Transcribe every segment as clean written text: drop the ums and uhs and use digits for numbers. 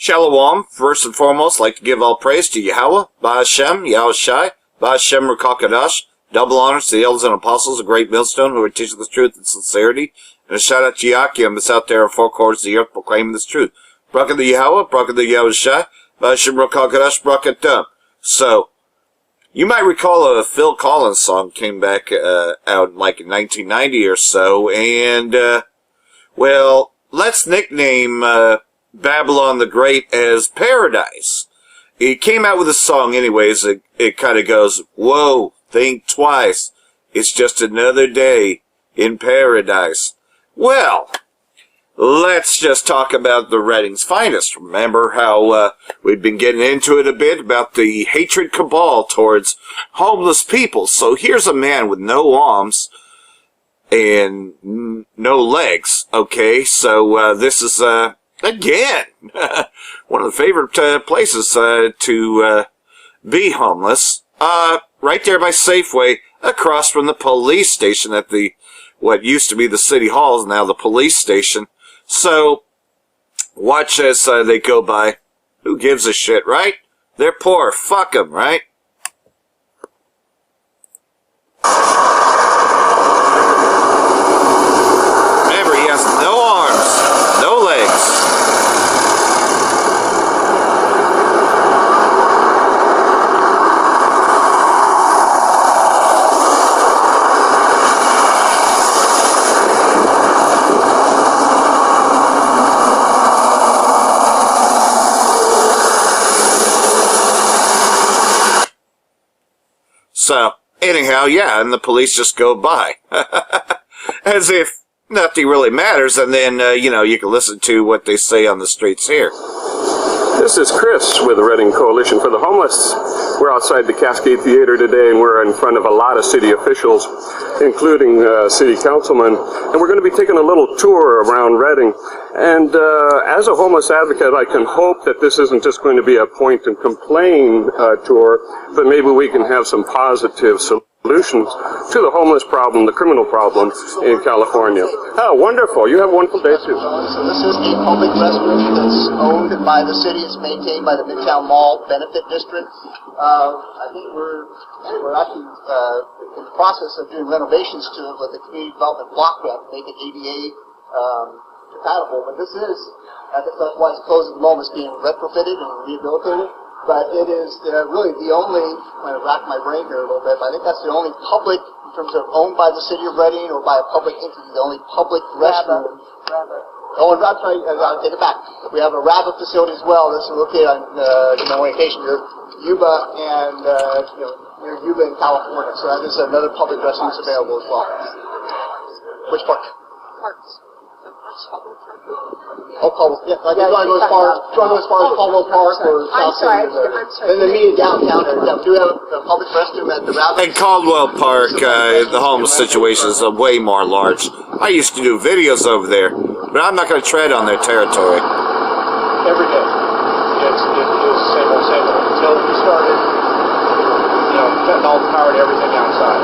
Shalom, first and foremost, like to give all praise to Yahweh, Ba'ashem, Yahushai, Ba'ashem Rukakadash, double honors to the elders and apostles, a great millstone who are teaching the truth and sincerity, and a shout out to Yakim that's out there in four quarters of the earth proclaiming this truth. Bracha the Yahweh, Bracha the Yahushai, Ba'ashem Rukakadash, Bracha Dum. So, you might recall a Phil Collins song came back out like in 1990 or so, and, well, let's nickname Babylon the Great as Paradise. He came out with a song anyways. It kind of goes, whoa, think twice. It's just another day in paradise. Well, let's just talk about the Reading's finest. Remember how we've been getting into it a bit about the hatred cabal towards homeless people. So here's a man with no arms and no legs. Okay, so this is again, one of the favorite places to be homeless. Right there by Safeway, across from the police station at the what used to be the city hall is now the police station. So, watch as they go by. Who gives a shit, right? They're poor. Fuck them, right? Remember, he has no arms, no legs. So, anyhow, yeah, and the police just go by. As if nothing really matters, and then, you can listen to what they say on the streets here. This is Chris with the Reading Coalition for the Homeless. We're outside the Cascade Theater today, and we're in front of a lot of city officials, including city councilmen, and we're going to be taking a little tour around Reading. And as a homeless advocate, I can hope that this isn't just going to be a point and complain tour, but maybe we can have some positive solutions to the homeless problem, the criminal problem in California. Oh, wonderful. You have a wonderful day, too. So this is a public restroom that's owned by the city. It's maintained by the Midtown Mall Benefit District. I think we're actually in the process of doing renovations to it with the Community Development Block Grant to make it ADA compatible. But this is, I think that's why it's closed at the moment, it's being retrofitted and rehabilitated. But it is really the only, I'm going to rack my brain here a little bit, but I think that's the only public, in terms of owned by the city of Reading or by a public entity, the only public restroom. Oh, and I'm sorry, I'll take it back. We have a RABA facility as well. This is located on orientation here, Yuba and, near Yuba in California. So that is another public restroom that's available as well. Which park? Parks. Oh, Caldwell. Yeah, like, do you want to go as far as Caldwell Park or South City? I'm sorry. And then me downtown area. Do we have a public restroom at the RABA? In Caldwell Park, the homeless situation is way more large. I used to do videos over there, but I'm not going to tread on their territory. Every day. It is same old. Until we started, cutting all the power to everything outside.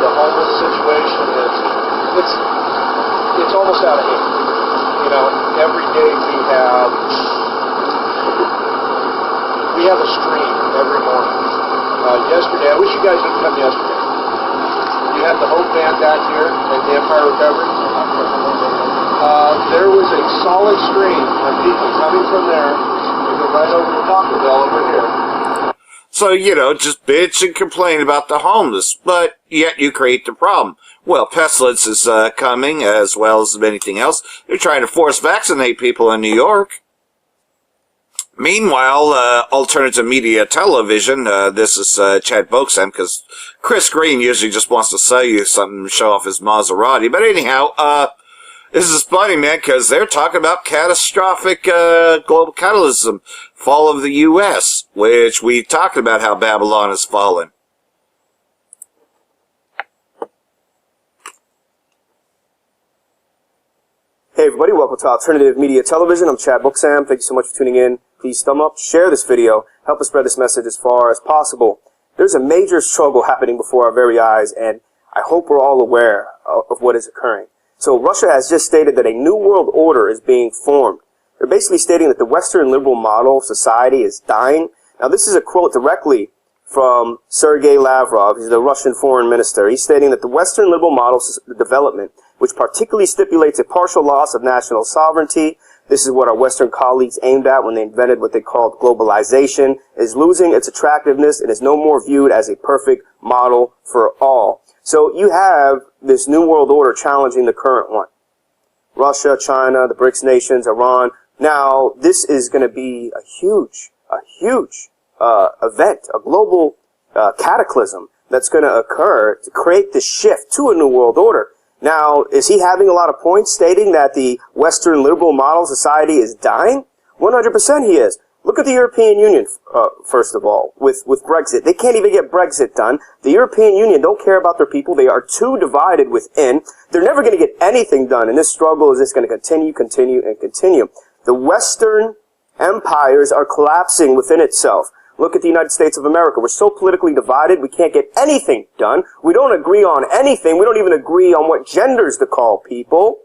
The homeless situation it's almost out of hand. Every day we have a stream every morning. Yesterday, I wish you guys would come yesterday. You had the Hope Band back here at the Empire Recovery. There was a solid stream of people coming from there and go right over to Taco Bell over here. So, just bitch and complain about the homeless, but yet you create the problem. Well, pestilence is coming, as well as anything else. They're trying to force vaccinate people in New York. Meanwhile, alternative media television, this is Chad Boaksam, because Chris Green usually just wants to sell you something to show off his Maserati. But anyhow, this is funny, man, because they're talking about catastrophic global capitalism, fall of the U.S., which we talked about how Babylon has fallen. Hey everybody, welcome to Alternative Media Television. I'm Chad Boaksam. Thank you so much for tuning in. Please thumb up, share this video, help us spread this message as far as possible. There's a major struggle happening before our very eyes, and I hope we're all aware of what is occurring. So Russia has just stated that a new world order is being formed. They're basically stating that the Western liberal model of society is dying. Now, this is a quote directly from Sergei Lavrov. He's the Russian foreign minister. He's stating that the Western liberal model of development, which particularly stipulates a partial loss of national sovereignty, this is what our Western colleagues aimed at when they invented what they called globalization, is losing its attractiveness and is no more viewed as a perfect model for all. So you have this new world order challenging the current one. Russia, China, the BRICS nations, Iran. Now, this is going to be a huge event, a global cataclysm that's going to occur to create this shift to a new world order. Now, is he having a lot of points stating that the Western liberal model society is dying? 100% he is. Look at the European Union, first of all, with Brexit. They can't even get Brexit done. The European Union don't care about their people. They are too divided within. They're never going to get anything done, and this struggle is just going to continue. The Western empires are collapsing within itself. Look at the United States of America. We're so politically divided, we can't get anything done. We don't agree on anything. We don't even agree on what genders to call people.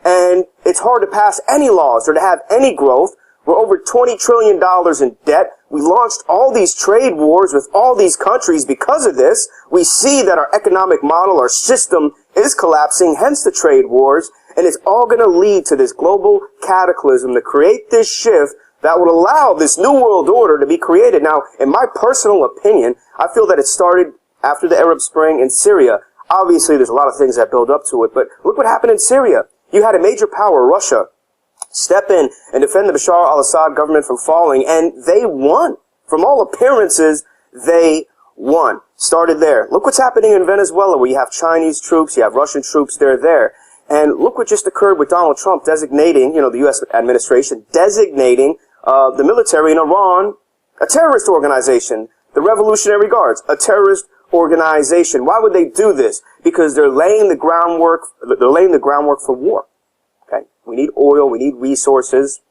And it's hard to pass any laws or to have any growth. We're over $20 trillion in debt. We launched all these trade wars with all these countries because of this. We see that our economic model, our system is collapsing, hence the trade wars. And it's all going to lead to this global cataclysm to create this shift that would allow this new world order to be created. Now, in my personal opinion, I feel that it started after the Arab Spring in Syria. Obviously, there's a lot of things that build up to it, but look what happened in Syria. You had a major power, Russia, step in and defend the Bashar al-Assad government from falling, and they won. From all appearances, they won. Started there. Look what's happening in Venezuela, where you have Chinese troops, you have Russian troops, they're there. And look what just occurred with Donald Trump designating, the U.S. administration, designating the military in Iran a terrorist organization. The Revolutionary Guards, a terrorist organization. Why would they do this? Because they're laying the groundwork for war. Okay? We need oil, we need resources,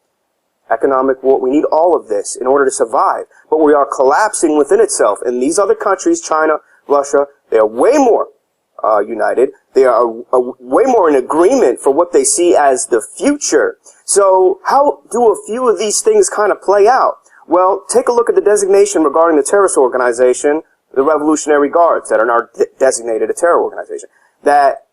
economic war, we need all of this in order to survive. But we are collapsing within itself. And these other countries, China, Russia, they are way more united. They are way more in agreement for what they see as the future. So how do a few of these things kind of play out? Well, take a look at the designation regarding the terrorist organization, the Revolutionary Guards, that are now designated a terror organization. That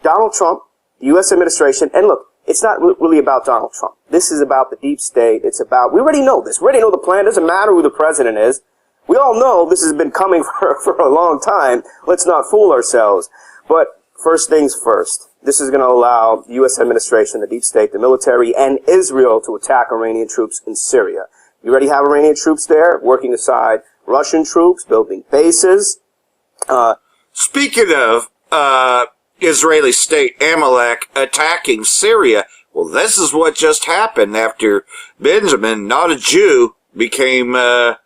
Donald Trump, the U.S. administration, and look, it's not really about Donald Trump. This is about the deep state. It's about, we already know this. We already know the plan. It doesn't matter who the president is. We all know this has been coming for a long time. Let's not fool ourselves. But first things first. This is going to allow the U.S. administration, the deep state, the military, and Israel to attack Iranian troops in Syria. You already have Iranian troops there working aside Russian troops, building bases. Speaking of Israeli state Amalek attacking Syria, well, this is what just happened after Benjamin, not a Jew, became the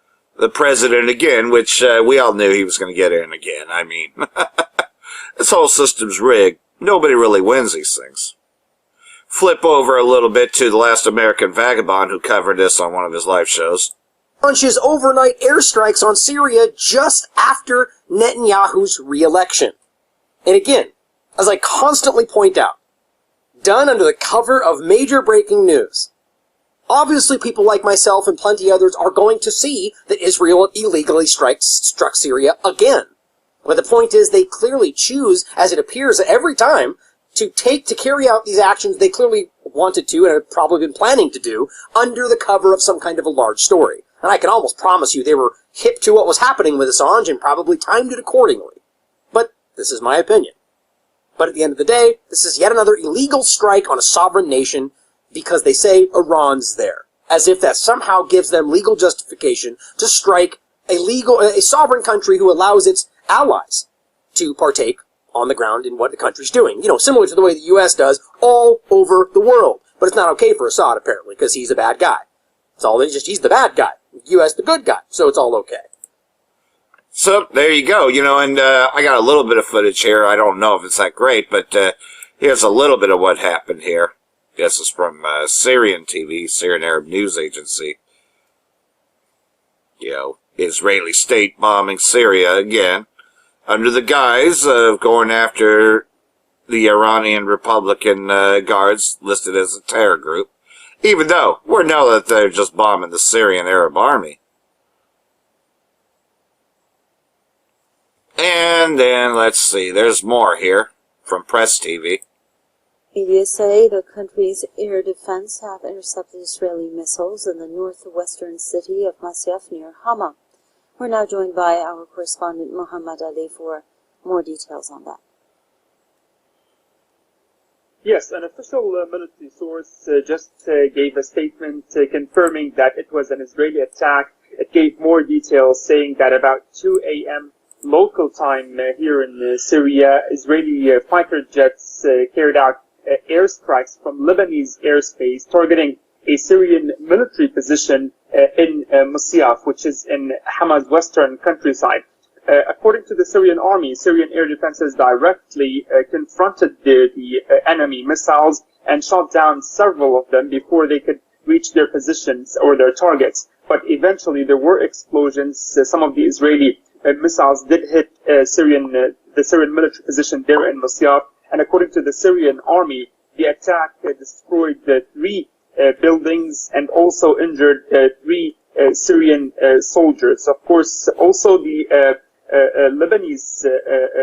president again, which we all knew he was going to get in again. I mean, this whole system's rigged. Nobody really wins these things. Flip over a little bit to The Last American Vagabond, who covered this on one of his live shows. Launches overnight airstrikes on Syria just after Netanyahu's re-election. And again, as I constantly point out, done under the cover of major breaking news. Obviously, people like myself and plenty others are going to see that Israel illegally struck Syria again. But the point is, they clearly choose, as it appears every time, to carry out these actions they clearly wanted to and have probably been planning to do under the cover of some kind of a large story. And I can almost promise you they were hip to what was happening with Assange and probably timed it accordingly. But this is my opinion. But at the end of the day, this is yet another illegal strike on a sovereign nation because they say Iran's there. As if that somehow gives them legal justification to strike a sovereign country who allows its allies to partake on the ground in what the country's doing. You know, similar to the way the U.S. does all over the world. But it's not okay for Assad, apparently, because he's a bad guy. It's all, he's the bad guy. The U.S. the good guy. So it's all okay. So, there you go. You know, and I got a little bit of footage here. I don't know if it's that great, but here's a little bit of what happened here. This is from Syrian TV, Syrian Arab News Agency. You know, Israeli state bombing Syria again, under the guise of going after the Iranian Republican Guards, listed as a terror group. even though we know that they're just bombing the Syrian Arab army. And then, let's see, there's more here from Press TV. Media say the country's air defense have intercepted Israeli missiles in the northwestern city of Masyaf near Hama. We're now joined by our correspondent Muhammad Ali for more details on that. Yes, an official military source just gave a statement confirming that it was an Israeli attack. It gave more details, saying that about 2 a.m. local time here in Syria, Israeli fighter jets carried out airstrikes from Lebanese airspace targeting a Syrian military position in Masyaf, which is in Hama's western countryside. According to the Syrian army, Syrian air defenses directly confronted the enemy missiles and shot down several of them before they could reach their positions or their targets. But eventually there were explosions. Some of the Israeli missiles did hit the Syrian military position there in Masyaf. And according to the Syrian army, the attack destroyed 3 buildings and also injured 3 Syrian soldiers. Of course, also the Lebanese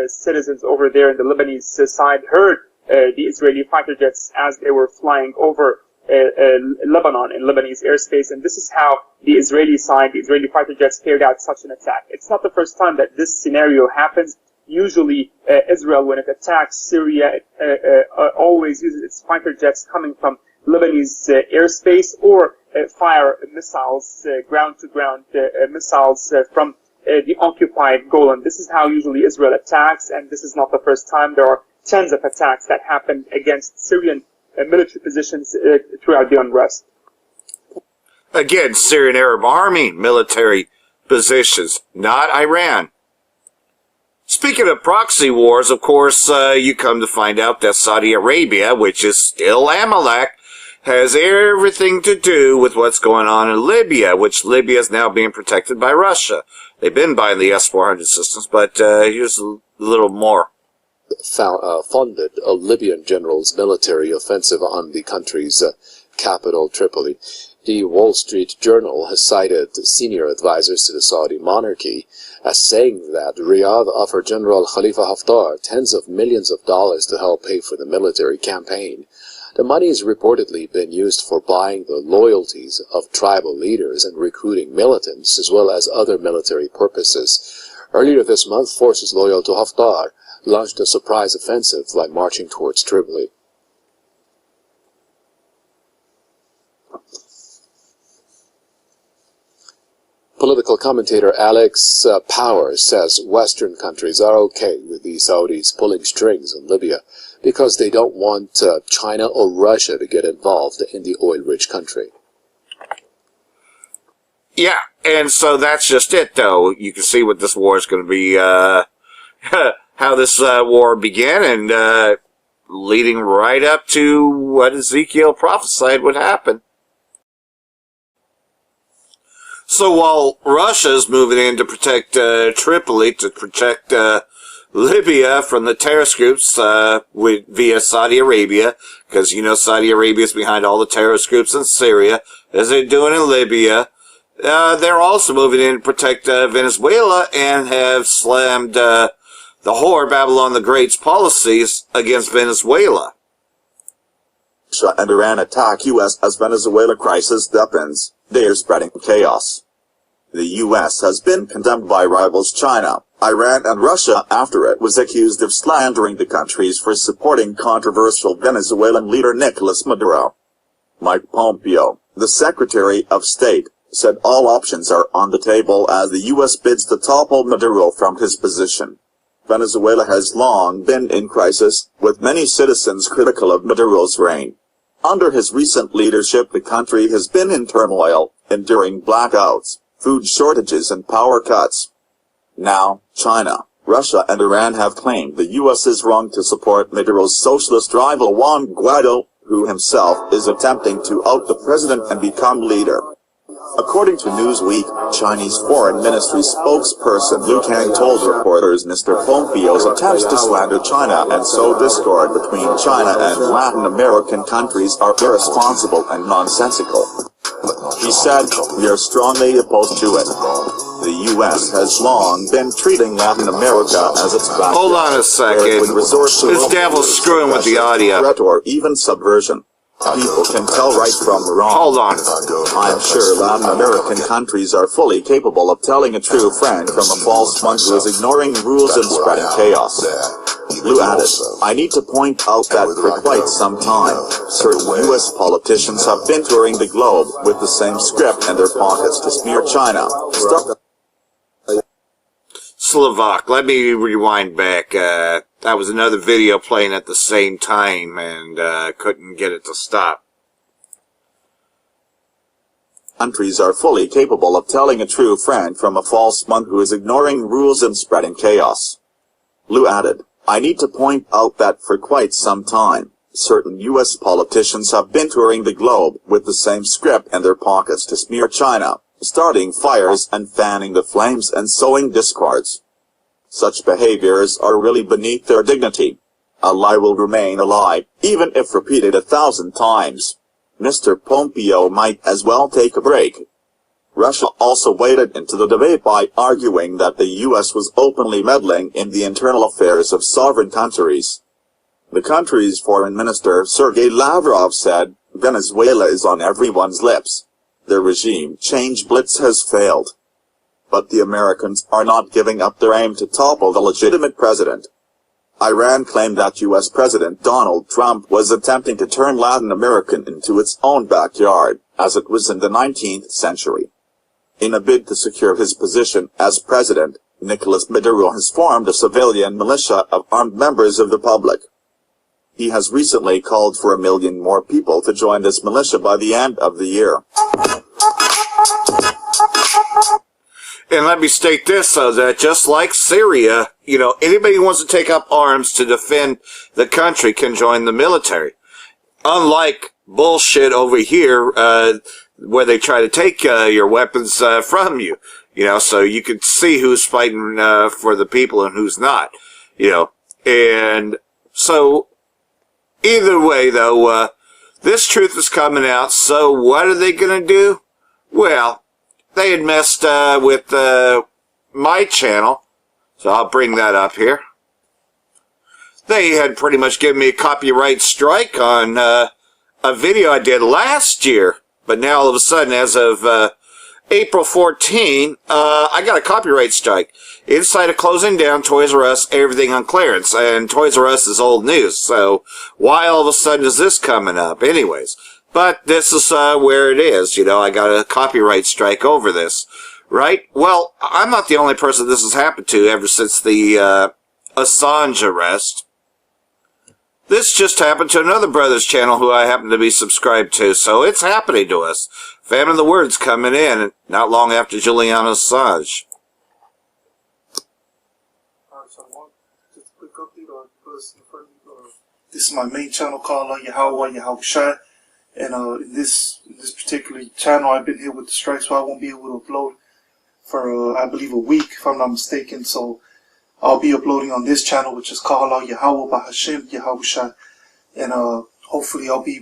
citizens over there in the Lebanese side heard the Israeli fighter jets as they were flying over Lebanon in Lebanese airspace, and this is how the Israeli side, the Israeli fighter jets carried out such an attack. It's not the first time that this scenario happens. Usually, Israel, when it attacks Syria, always uses its fighter jets coming from Lebanese airspace or fire missiles, ground-to-ground missiles from the occupied Golan. This is how usually Israel attacks, and this is not the first time. There are tens of attacks that happened against Syrian military positions throughout the unrest. Again, Syrian Arab army military positions, not Iran. Speaking of proxy wars, of course, you come to find out that Saudi Arabia, which is still Amalek, has everything to do with what's going on in Libya, which Libya is now being protected by Russia. They've been buying the S-400 systems, but here's a little more. Funded a Libyan general's military offensive on the country's capital, Tripoli. The Wall Street Journal has cited senior advisors to the Saudi monarchy as saying that Riyadh offered General Khalifa Haftar tens of millions of dollars to help pay for the military campaign. The money has reportedly been used for buying the loyalties of tribal leaders and recruiting militants, as well as other military purposes. Earlier this month, forces loyal to Haftar launched a surprise offensive by marching towards Tripoli. Political commentator Alex Power says Western countries are okay with the Saudis pulling strings in Libya because they don't want China or Russia to get involved in the oil-rich country. Yeah, and so that's just it, though. You can see what this war is going to be, how this war began, and leading right up to what Ezekiel prophesied would happen. So while Russia's moving in to protect Tripoli, to protect Libya from the terrorist groups via Saudi Arabia, because you know Saudi Arabia is behind all the terrorist groups in Syria, as they're doing in Libya, they're also moving in to protect Venezuela and have slammed the whore Babylon the Great's policies against Venezuela. Russia and Iran attack U.S. as Venezuela crisis deepens. They are spreading chaos. The U.S. has been condemned by rivals China, Iran and Russia after it was accused of slandering the countries for supporting controversial Venezuelan leader Nicolas Maduro. Mike Pompeo, the Secretary of State, said all options are on the table as the U.S. bids to topple Maduro from his position. Venezuela has long been in crisis, with many citizens critical of Maduro's reign. Under his recent leadership, the country has been in turmoil, enduring blackouts, food shortages and power cuts. Now, China, Russia and Iran have claimed the U.S. is wrong to support Maduro's socialist rival Juan Guaido, who himself is attempting to oust the president and become leader. According to Newsweek, Chinese Foreign Ministry spokesperson Liu Kang told reporters Mr. Pompeo's attempts to slander China and sow discord between China and Latin American countries are irresponsible and nonsensical. He said, "We are strongly opposed to it. The U.S. has long been treating Latin America as its backyard. Hold on a second. This devil's screwing with the audio. Threat or even subversion. People can tell right from wrong. Hold on. I am sure Latin American countries are fully capable of telling a true friend from a false one who is ignoring rules and spreading chaos." Liu added, "I need to point out that for quite some time, certain U.S. politicians have been touring the globe with the same script in their pockets to smear China. Slovak. Let me rewind back. That was another video playing at the same time and couldn't get it to stop. Countries are fully capable of telling a true friend from a false one who is ignoring rules and spreading chaos." Liu added, "I need to point out that for quite some time, certain U.S. politicians have been touring the globe with the same script in their pockets to smear China, starting fires and fanning the flames and sowing discords. Such behaviors are really beneath their dignity. A lie will remain a lie, even if repeated 1,000 times. Mr. Pompeo might as well take a break." Russia also waded into the debate by arguing that the U.S. was openly meddling in the internal affairs of sovereign countries. The country's foreign minister, Sergei Lavrov, said, "Venezuela is on everyone's lips. The regime change blitz has failed. But the Americans are not giving up their aim to topple the legitimate president." Iran claimed that U.S. President Donald Trump was attempting to turn Latin America into its own backyard, as it was in the 19th century. In a bid to secure his position as president, Nicolas Maduro has formed a civilian militia of armed members of the public. He has recently called for 1 million more people to join this militia by the end of the year. And let me state this, so that just like Syria, anybody who wants to take up arms to defend the country can join the military. Unlike bullshit over here, where they try to take your weapons from you, so you can see who's fighting for the people and who's not, And so, either way, though, this truth is coming out, so what are they going to do? Well, they had messed with my channel, so I'll bring that up here. They had pretty much given me a copyright strike on a video I did last year, but now all of a sudden, as of April 14, I got a copyright strike. Inside of closing down Toys R Us, everything on clearance, and Toys R Us is old news, so why all of a sudden is this coming up? Anyways. But this is where it is, I got a copyright strike over this, right? Well, I'm not the only person this has happened to ever since the Assange arrest. This just happened to another brother's channel who I happen to be subscribed to, so it's happening to us. Famine of the Word's coming in, not long after Julian Assange. Just a quick update on this is my main channel called Yahweh Yahushua. And in this particular channel, I've been hit with the strike, so I won't be able to upload for, I believe, a week, if I'm not mistaken. So I'll be uploading on this channel, which is called Yahweh Bahashem Yahushua. And hopefully I'll be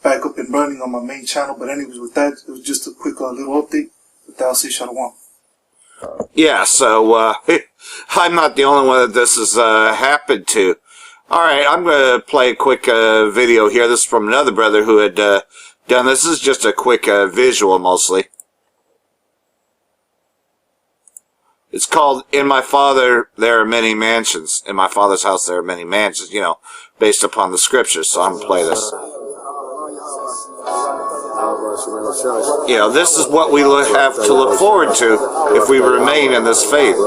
back up and running on my main channel. But anyways, with that, it was just a quick little update. With that, I'll say Shalom. Yeah, so I'm not the only one that this has happened to. Alright, I'm going to play a quick video here. This is from another brother who had done this. This is just a quick visual, mostly. It's called, "In My Father There Are Many Mansions." In my Father's house there are many mansions, based upon the scriptures. So I'm going to play this. This is what we have to look forward to if we remain in this faith.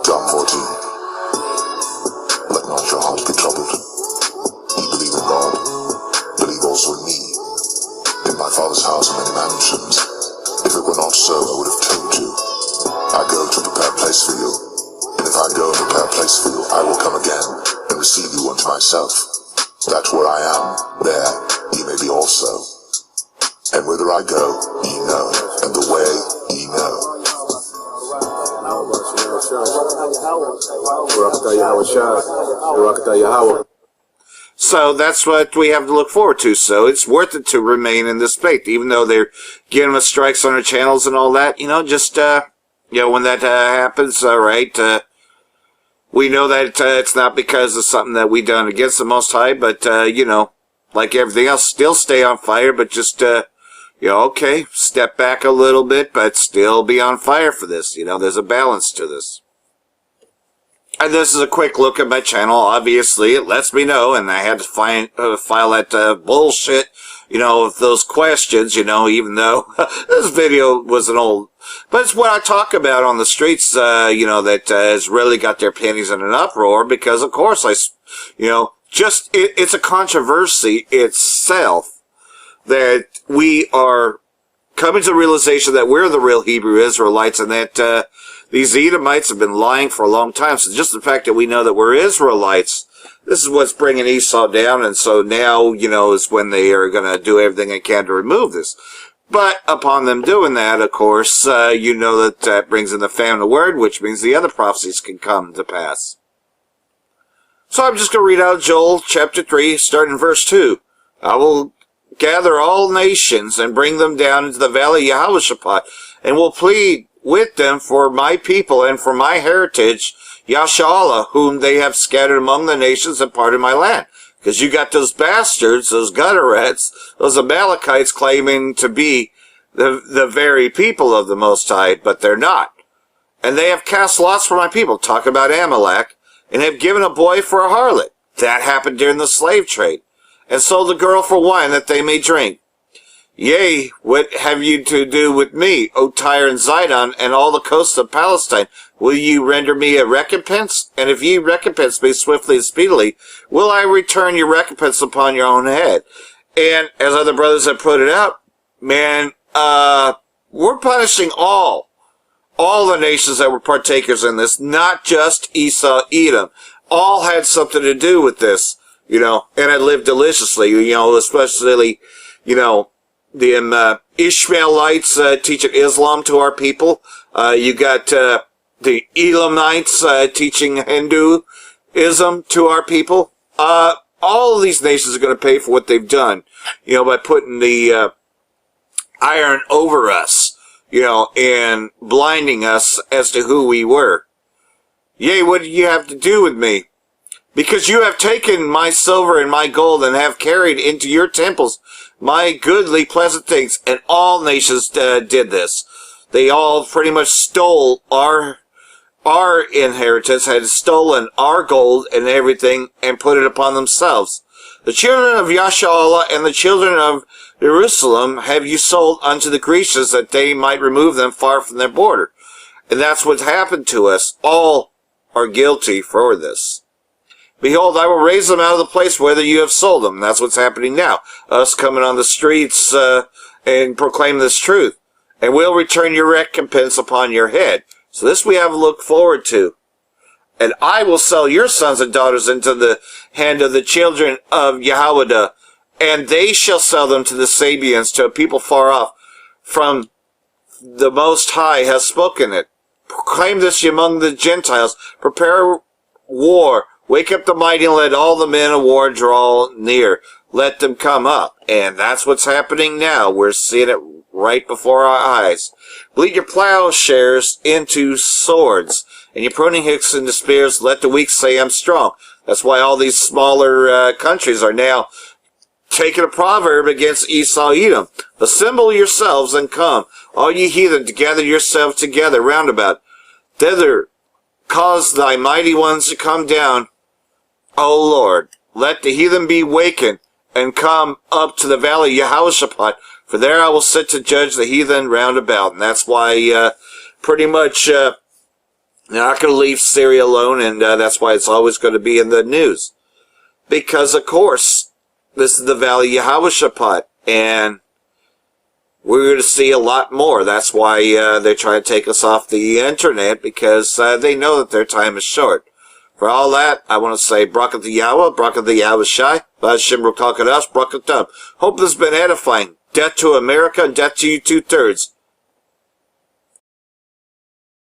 John 14. Let not your heart be troubled. Ye believe in God, believe also in me. In my Father's house are many mansions. If it were not so, I would have told you. I go to prepare a place for you. And if I go and prepare a place for you, I will come again and receive you unto myself, that where I am, there ye may be also. And whither I go, ye know, and the way ye know. So that's what we have to look forward to. So it's worth it to remain in this faith, even though they're giving us strikes on our channels and all that. You know, just when that happens, all right. We know that it's not because of something that we done against the Most High, but like everything else, still stay on fire. But just okay, step back a little bit, but still be on fire for this. There's a balance to this. And this is a quick look at my channel. Obviously, it lets me know, and I had to file that bullshit, with those questions, even though this video was an old... But it's what I talk about on the streets, that has really got their panties in an uproar, because, of course, it's a controversy itself that we are coming to the realization that we're the real Hebrew Israelites, and that these Edomites have been lying for a long time. So just the fact that we know that we're Israelites, this is what's bringing Esau down. And so now, is when they are going to do everything they can to remove this. But upon them doing that, of course, that brings in the famine of word, which means the other prophecies can come to pass. So I'm just going to read out Joel chapter 3, starting in verse 2. I will gather all nations and bring them down into the valley of Yehoshaphat, and will plead with them for my people and for my heritage, Yashala, whom they have scattered among the nations and parted my land. Because you got those bastards, those gutter rats, those Amalekites claiming to be the very people of the Most High, but they're not. And they have cast lots for my people, talk about Amalek, and have given a boy for a harlot. That happened during the slave trade. And sold a girl for wine that they may drink. Yea, what have you to do with me, O Tyre and Zidon, and all the coasts of Palestine? Will ye render me a recompense? And if ye recompense me swiftly and speedily, will I return your recompense upon your own head? And as other brothers have put it out, man, we're punishing all the nations that were partakers in this, not just Esau, Edom. All had something to do with this, and had lived deliciously, especially, the Ishmaelites teaching Islam to our people. You got the Elamites teaching Hinduism to our people. All of these nations are going to pay for what they've done, by putting the iron over us, and blinding us as to who we were. Yea, what do you have to do with me? Because you have taken my silver and my gold, and have carried into your temples my goodly pleasant things. And all nations did this. They all pretty much stole our inheritance, had stolen our gold and everything, and put it upon themselves. The children of Yashala and the children of Jerusalem have you sold unto the Grecians, that they might remove them far from their border. And that's what's happened to us. All are guilty for this. Behold, I will raise them out of the place whither you have sold them. That's what's happening now. Us coming on the streets and proclaim this truth. And we'll return your recompense upon your head. So this we have to look forward to. And I will sell your sons and daughters into the hand of the children of Yehoiada, and they shall sell them to the Sabians, to a people far off, from the Most High has spoken it. Proclaim this among the Gentiles. Prepare war. Wake up the mighty, and let all the men of war draw near. Let them come up. And that's what's happening now. We're seeing it right before our eyes. Bleed your plowshares into swords, and your pruning hooks into spears. Let the weak say, I'm strong. That's why all these smaller countries are now taking a proverb against Esau, Edom. Assemble yourselves and come, all ye heathen, to gather yourselves together round about. Thither cause thy mighty ones to come down, O Lord. Let the heathen be wakened, and come up to the valley of Yehoshaphat, for there I will sit to judge the heathen round about. And that's why pretty much they're not going to leave Syria alone, and that's why it's always going to be in the news. Because, of course, this is the valley of Yehoshaphat, and we're going to see a lot more. That's why they're trying to take us off the internet, because they know that their time is short. For all that, I want to say, Brakat the Yahweh, Brakat the Yahweh Shai, Ba'ashem Rukal Kadash, Brakat Tum. Hope this has been edifying. Death to America and death to you two-thirds.